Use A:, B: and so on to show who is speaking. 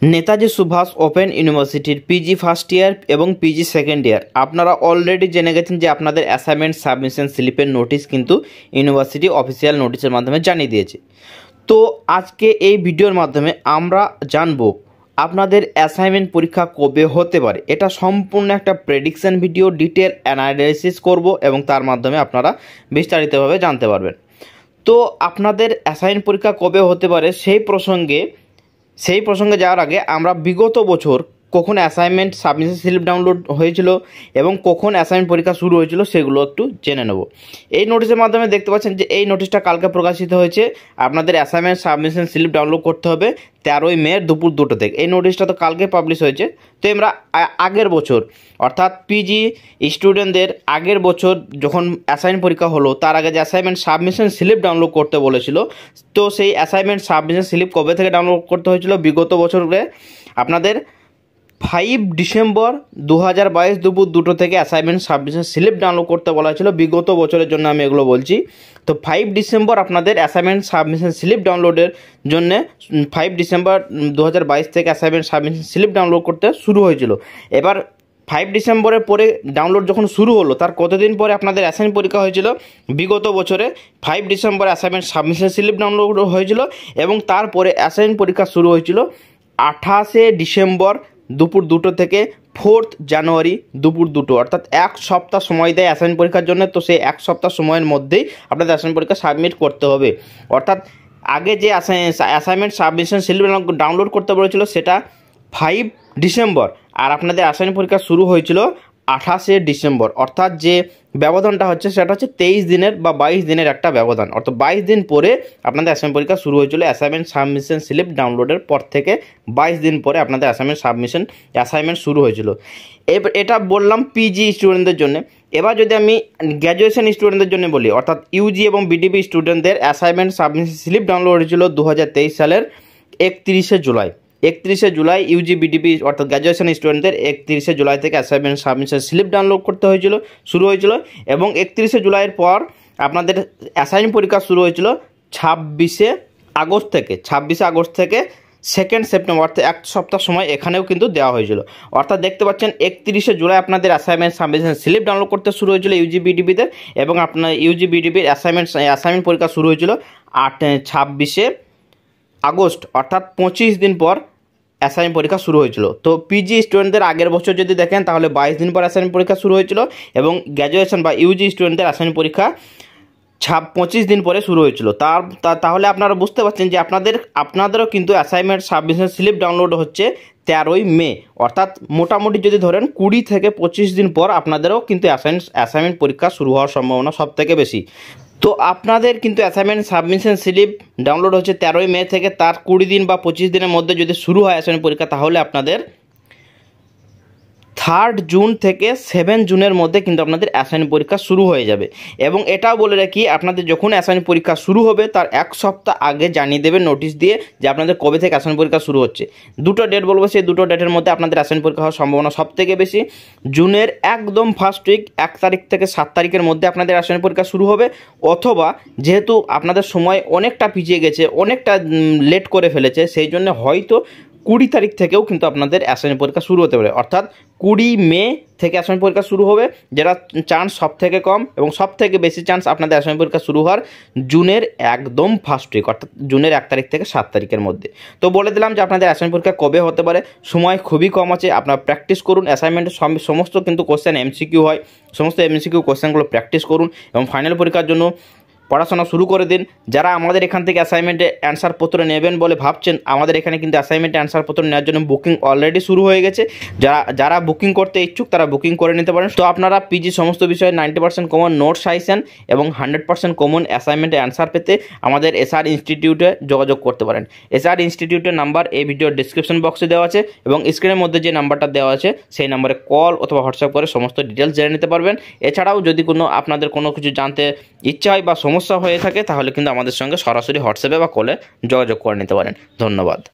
A: Netaji Subhash open ইউনিভার্সিটির PG first year এবং PG second year আপনারা অলরেডি জেনে গেছেন যে আপনাদের অ্যাসাইনমেন্ট সাবমিশন স্লিপের নোটিশ কিন্তু ইউনিভার্সিটি অফিসিয়াল নোটিশের মাধ্যমে জানিয়ে দিয়েছে। তো আজকে এই ভিডিওর মাধ্যমে আমরা জানব আপনাদের অ্যাসাইনমেন্ট পরীক্ষা কবে হতে পারে। এটা সম্পূর্ণ একটা প্রেডিকশন ভিডিও, ডিটেল অ্যানালাইসিস করব এবং তার মাধ্যমে আপনারা বিস্তারিতভাবে জানতে পারবেন। তো আপনাদের অ্যাসাইনমেন্ট পরীক্ষা কবে হতে পারে সেই প্রসঙ্গে যাওয়ার আগে আমরা বিগত বছর কখন অ্যাসাইনমেন্ট সাবমিশন স্লিপ ডাউনলোড হয়েছিল এবং কখন অ্যাসাইনমেন্ট পরীক্ষা শুরু হয়েছিল সেগুলো একটু জেনে নেব। এই নোটিশের মাধ্যমে দেখতে পাচ্ছেন যে এই নোটিশটা কালকে প্রকাশিত হয়েছে। আপনাদের অ্যাসাইনমেন্ট সাবমিশন স্লিপ ডাউনলোড করতে হবে 13ই মে দুপুর 2টো থেকে। এই নোটিশটা তো কালকে পাবলিশ হয়েছে। তো আমরা আগের বছর অর্থাৎ পিজি স্টুডেন্টদের আগের বছর যখন অ্যাসাইনমেন্ট পরীক্ষা হলো তার আগে যে অ্যাসাইনমেন্ট সাবমিশন স্লিপ ডাউনলোড করতে বলেছিল, তো সেই অ্যাসাইনমেন্ট সাবমিশন স্লিপ কবে থেকে ডাউনলোড করতে হয়েছিল বিগত বছরে আপনাদের 5 ডিসেম্বর 2022 দুপুর 2টো থেকে অ্যাসাইনমেন্ট সাবমিশন স্লিপ ডাউনলোড করতে বলা হয়েছিল বিগত বছরের জন্য আমি এগুলো বলছি। তো 5 ডিসেম্বর আপনাদের অ্যাসাইনমেন্ট সাবমিশন স্লিপ ডাউনলোডের জন্য 5 ডিসেম্বর 2022 থেকে অ্যাসাইনমেন্ট সাবমিশন স্লিপ ডাউনলোড করতে শুরু হয়েছিল। এবার 5 ডিসেম্বরের পরে ডাউনলোড যখন শুরু হলো তার কতদিন পরে আপনাদের অ্যাসাইনমেন্ট পরীক্ষা হয়েছিল বিগত বছরে 5 December assignment submission slip download হয়েছিল এবং তারপরে অ্যাসাইনমেন্ট পরীক্ষা শুরু হয়েছিল 28শে ডিসেম্বর দুপুর 2টো থেকে 4 জানুয়ারি দুপুর 2টো, অর্থাৎ এক সপ্তাহ সময় দেয় অ্যাসাইনমেন্ট পরীক্ষার জন্য। তো সেই এক সপ্তাহ সময়ের মধ্যেই আপনাদের অ্যাসাইনমেন্ট পরীক্ষা সাবমিট করতে হবে। অর্থাৎ আগে যে অ্যাসাইনমেন্ট সাবমিশন স্লিপ ডাউনলোড করতে বলেছিল সেটা 5 ডিসেম্বর আর আপনাদের অ্যাসাইনমেন্ট পরীক্ষা শুরু হয়েছিল 28শে ডিসেম্বর। অর্থাৎ যে ব্যবধানটা হচ্ছে সেটা হচ্ছে 23 দিনের বা 22 দিনের একটা ব্যবধান। অর্থাৎ 22 দিন পরে আপনাদের অ্যাসাইনমেন্ট পরীক্ষা শুরু হয়েছিল। অ্যাসাইনমেন্ট সাবমিশন স্লিপ ডাউনলোডের পর থেকে 22 দিন পরে আপনাদের অ্যাসাইনমেন্ট শুরু হয়েছিল। এটা বললাম পিজি স্টুডেন্টদের জন্য। এবার যদি আমি গ্র্যাজুয়েশন স্টুডেন্টদের জন্য বলি, অর্থাৎ ইউজি এবং বিডিপি স্টুডেন্টদের অ্যাসাইনমেন্ট সাবমিশন স্লিপ ডাউনলোড হয়েছিল 2023 সালের 31শে জুলাই। 31শে জুলাই ইউজি বিডিপি অর্থাৎ গ্র্যাজুয়েশন স্টুডেন্টদের 31শে জুলাই থেকে অ্যাসাইনমেন্ট সাবমিশন স্লিপ ডাউনলোড করতে শুরু হয়েছিল এবং 31শে জুলাইয়ের পর আপনাদের অ্যাসাইনমেন্ট পরীক্ষা শুরু হয়েছিল 26শে আগস্ট থেকে 2 সেপ্টেম্বর, অর্থাৎ এক সপ্তাহ সময় এখানেও কিন্তু দেওয়া হয়েছিল। অর্থাৎ দেখতে পাচ্ছেন 31শে জুলাই আপনাদের অ্যাসাইনমেন্ট সাবমিশন স্লিপ ডাউনলোড করতে শুরু হয়েছিল ইউজি বিডিপিতে এবং আপনার ইউজি বিডিপির অ্যাসাইনমেন্ট পরীক্ষা শুরু হয়েছিল 26শে আগস্ট, অর্থাৎ 25 দিন পর অ্যাসাইনমেন্ট পরীক্ষা শুরু হয়েছিল। তো পিজি স্টুডেন্টদের আগের বছর যদি দেখেন তাহলে 22 দিন পর অ্যাসাইনমেন্ট পরীক্ষা শুরু হয়েছিল এবং গ্র্যাজুয়েশন বা ইউজি স্টুডেন্টদের অ্যাসাইনমেন্ট পরীক্ষা 25 দিন পরে শুরু হয়েছিল। তাহলে আপনারা বুঝতে পারছেন যে আপনাদেরও কিন্তু অ্যাসাইনমেন্ট সাবমিশন স্লিপ ডাউনলোড হচ্ছে 13ই মে, অর্থাৎ মোটামুটি যদি ধরেন 20 থেকে 25 দিন পর আপনাদেরও কিন্তু অ্যাসাইনমেন্ট পরীক্ষা শুরু হওয়ার সম্ভাবনা সব থেকে বেশি। তো আপনাদের কিন্তু অ্যাসাইনমেন্ট সাবমিশন স্লিপ ডাউনলোড হচ্ছে 13ই মে থেকে, তার 20 দিন বা 25 দিনের মধ্যে যদি শুরু হয় অ্যাসাইনমেন্ট পরীক্ষা তাহলে আপনাদের 3 জুন থেকে 7 জুনের মধ্যে কিন্তু আপনাদের অ্যাসাইনমেন্ট পরীক্ষা শুরু হয়ে যাবে। এবং এটাও বলে রাখি, আপনাদের যখন অ্যাসাইনমেন্ট পরীক্ষা শুরু হবে তার এক সপ্তাহ আগে জানিয়ে দেবেন নোটিশ দিয়ে যে আপনাদের কবে থেকে অ্যাসাইনমেন্ট পরীক্ষা শুরু হচ্ছে। 2টো ডেট বলবো, সেই 2টো ডেটের মধ্যে আপনাদের অ্যাসাইনমেন্ট পরীক্ষা হওয়ার সম্ভাবনা সব থেকে বেশি। জুনের একদম ফার্স্ট উইক 1 তারিখ থেকে 7 তারিখের মধ্যে আপনাদের অ্যাসাইনমেন্ট পরীক্ষা শুরু হবে, অথবা যেহেতু আপনাদের সময় অনেকটা পিছিয়ে গেছে, অনেকটা লেট করে ফেলেছে, সেই জন্য হয়তো 20 তারিখ থেকেও কিন্তু আপনাদের অ্যাসাইনমেন্ট পরীক্ষা শুরু হতে পারে। অর্থাৎ 20 মে থেকে অ্যাসাইনমেন্ট পরীক্ষা শুরু হবে, যেটা চান্স সব থেকে কম, এবং সব থেকে বেশি চান্স আপনাদের অ্যাসাইনমেন্ট পরীক্ষা শুরু হওয়ার জুনের একদম ফার্স্ট উইক, অর্থাৎ জুনের 1 তারিখ থেকে 7 তারিখের মধ্যে। তো বলে দিলাম যে আপনাদের অ্যাসাইনমেন্ট পরীক্ষা কবে হতে পারে। সময় খুবই কম আছে, আপনারা প্র্যাকটিস করুন। অ্যাসাইনমেন্টের সমস্ত কিন্তু কোশ্চেন এমসিকিউ হয়, সমস্ত এমসিকিউ কোশ্চেনগুলো প্র্যাকটিস করুন এবং ফাইনাল পরীক্ষার জন্য পড়াশোনা শুরু করে দিন। যারা আমাদের এখান থেকে অ্যাসাইনমেন্টে অ্যান্সারপত্র নেবেন বলে ভাবছেন, আমাদের এখানে কিন্তু অ্যাসাইনমেন্টে অ্যান্সারপত্র নেওয়ার জন্য বুকিং অলরেডি শুরু হয়ে গেছে। যারা বুকিং করতে ইচ্ছুক তারা বুকিং করে নিতে পারেন। তো আপনারা পিজি সমস্ত বিষয়ে 90% কমন নোট সাজেশন এবং 100% কমন অ্যাসাইনমেন্টে অ্যান্সার পেতে আমাদের এসআর ইনস্টিটিউটে যোগাযোগ করতে পারেন। এসআর ইনস্টিটিউটের নাম্বার এই ভিডিওর ডিসক্রিপশন বক্সে দেওয়া আছে এবং স্ক্রিনের মধ্যে যে নাম্বারটা দেওয়া আছে সেই নাম্বারে কল অথবা হোয়াটসঅ্যাপ করে সমস্ত ডিটেলস জেনে নিতে পারবেন। এছাড়াও যদি আপনাদের কোনো কিছু জানতে ইচ্ছা হয় বা সমস্যা হয়ে থাকে তাহলে কিন্তু আমাদের সঙ্গে সরাসরি হোয়াটসঅ্যাপে বা কলে যোগাযোগ করে নিতে পারেন। ধন্যবাদ।